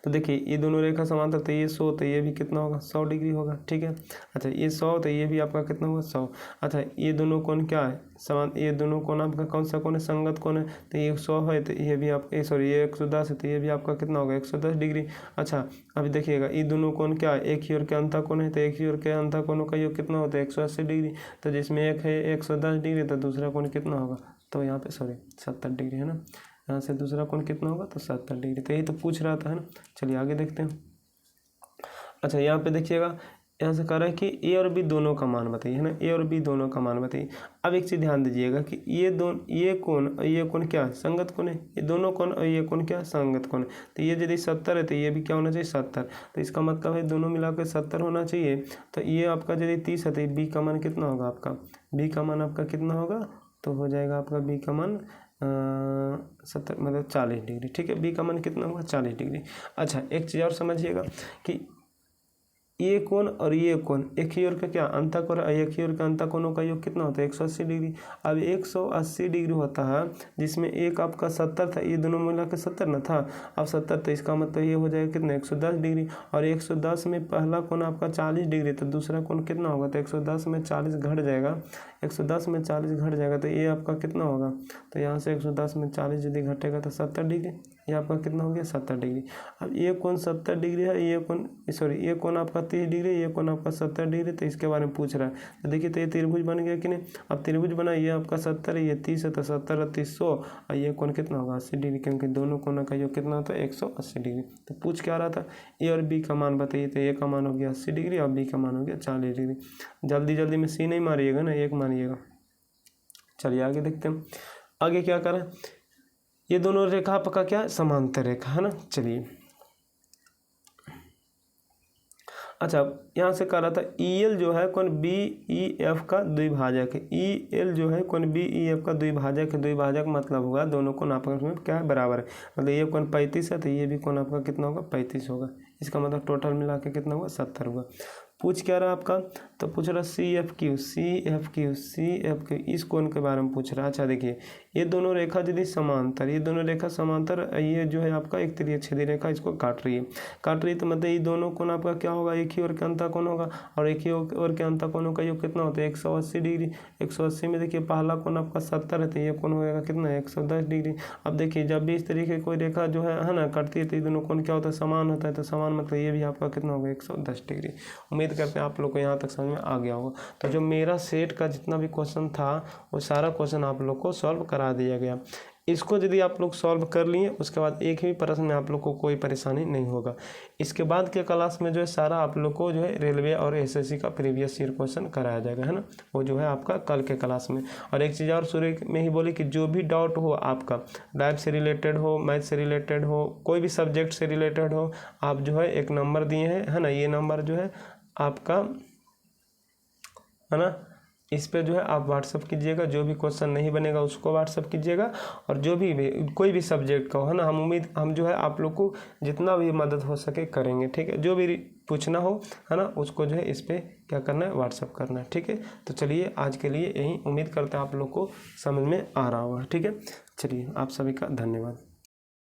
तो देखिए ये दोनों रेखा समांतर, तो ये 100, तो ये भी कितना होगा 100 डिग्री होगा, ठीक है। अच्छा ये 100, तो ये भी आपका कितना होगा 100। अच्छा ये दोनों कोण क्या है समान, ये दोनों कोण आपका कौन सा कोण है, संगत कोण है। तो ये 100 है, तो ये भी आप ये 110 है, तो ये भी आपका कितना होगा 110 डिग्री। अच्छा अभी देखिएगा ये दोनों कोण क्या है, एक ही ओर के अंतः कोण है, तो एक ही ओर के अंतः कोणों का योग कितना होता है 180 डिग्री। तो जिसमें एक है 110 डिग्री, तो दूसरा कोण कितना होगा, तो यहाँ पे 70 डिग्री है ना। यहाँ से दूसरा कोण कितना होगा, तो 70 डिग्री। तो यही तो पूछ रहा था, है ना। चलिए आगे देखते हैं। अच्छा यहाँ पे देखिएगा, यहाँ से कह रहा है कि A और B दोनों का मान बताइए, है ना। A और B दोनों का मान बताइए। अब एक चीज़ ध्यान दीजिएगा कि ये कोण क्या है, संगत कोण है। ये दोनों कोण और ये कोण क्या है, संगत कोण है। तो ये यदि 70 है, तो ये भी क्या होना चाहिए 70। तो इसका मतलब है दोनों मिलाकर 70 होना चाहिए। तो ये आपका यदि 30 है, तो B का मान कितना होगा आपका, B का मान आपका कितना होगा, तो हो जाएगा आपका B का मान 70 मतलब 40 डिग्री, ठीक है। B का मान कितना होगा 40 डिग्री। अच्छा एक चीज़ और समझिएगा कि ये कोण और ये कोण एक ही ओर का क्या अंतः कोण, एक ही ओर का अंतः कोणों का योग कितना होता है 180 डिग्री। अब 180 डिग्री होता है, जिसमें एक आपका 70 था, ये दोनों मिला के 70 ना था। अब 70, तो इसका मतलब ये हो जाएगा कितना 110 डिग्री। और 110 में पहला कोण आपका 40 डिग्री, तो दूसरा कोण कितना होगा, तो 110 में 40 घट जाएगा, 110 में 40 घट जाएगा, तो ये आपका कितना होगा, तो यहाँ से 110 में 40 यदि घटेगा तो 70 डिग्री। ये आपका कितना हो गया 70 डिग्री। अब ये कोण 70 डिग्री है, ये कोण आपका 30 डिग्री, ये कोण आपका 70 डिग्री। तो इसके बारे में पूछ रहा है। तो देखिए तो ये त्रिभुज बन गया कि नहीं। अब त्रिभुज बना, ये आपका 70 है, ये 30 है, तो 70 और 30 100, और ये कोण कितना होगा 80 डिग्री, क्योंकि दोनों कोणों का योग कितना होता है 180 डिग्री। तो पूछ क्या रहा था, ए और बी का मान बताइए। तो ए का मान हो गया 80 डिग्री और बी का मान हो गया 40 डिग्री। जल्दी जल्दी में सी नहीं मारिएगा ना, एक मारिएगा। चलिए आगे देखते हैं। आगे क्या करें, ये दोनों रेखा आपका क्या है समांतर रेखा, है ना। चलिए अच्छा यहाँ से कह रहा था EL जो है कोण BEF का द्विभाजक है। EL जो है कोण BEF का द्विभाजक है। द्विभाजक मतलब होगा दोनों कोण आपस में क्या है बराबर है। मतलब ये कोण 35 है, तो ये भी कोण आपका कितना होगा 35 होगा। इसका मतलब टोटल मिला के कितना होगा 70 होगा। पूछ क्या रहा आपका, तो पूछ रहा CFQ इस कोण के बारे में पूछ रहा है। अच्छा देखिए ये दोनों रेखा यदि समांतर, ये दोनों रेखा समांतर, ये जो है आपका एक तिर्यक रेखा इसको काट रही है, तो मतलब ये दोनों कोण आपका क्या होगा, एक ही ओर के अंतः कोण होगा, और एक ही ओर के अंतः कोणों का योग कितना होता है 180 डिग्री। 180 में देखिए पहला कोण आपका 70 है, तो ये कोण होगा कितना 110 डिग्री। अब देखिए जब भी इस तरीके कोई रेखा जो है ना कटती है, तो ये दोनों कोण क्या होता है समान होता है। तो समान मतलब ये भी आपका कितना होगा 110 डिग्री। उम्मीद करते हैं आप लोग को यहाँ तक समझ में आ गया होगा। तो जो मेरा सेट का जितना भी क्वेश्चन था वो सारा क्वेश्चन आप लोग को सॉल्व करा दिया गया। इसको यदि आप लोग सॉल्व कर लिए उसके बाद एक ही प्रश्न में आप लोग को कोई परेशानी नहीं होगा। इसके बाद के क्लास में जो है सारा आप लोग को जो है रेलवे और एसएससी का प्रीवियस ईयर क्वेश्चन कराया जाएगा, है ना। वो जो है आपका कल के क्लास में। और एक चीज़ और शुरू में ही बोली कि जो भी डाउट हो आपका, लाइफ से रिलेटेड हो, मैथ से रिलेटेड हो, कोई भी सब्जेक्ट से रिलेटेड हो, आप जो है एक नंबर दिए हैं, है ना। ये नंबर जो है आपका, है ना, इस पे जो है आप व्हाट्सअप कीजिएगा। जो भी क्वेश्चन नहीं बनेगा उसको व्हाट्सअप कीजिएगा, और जो भी कोई भी सब्जेक्ट का हो, है ना, हम जो है आप लोग को जितना भी मदद हो सके करेंगे, ठीक है। जो भी पूछना हो, है ना, उसको जो है इस पे क्या करना है व्हाट्सअप करना है, ठीक है। तो चलिए आज के लिए यही, उम्मीद करते हैं आप लोग को समझ में आ रहा होगा, ठीक है। चलिए आप सभी का धन्यवाद।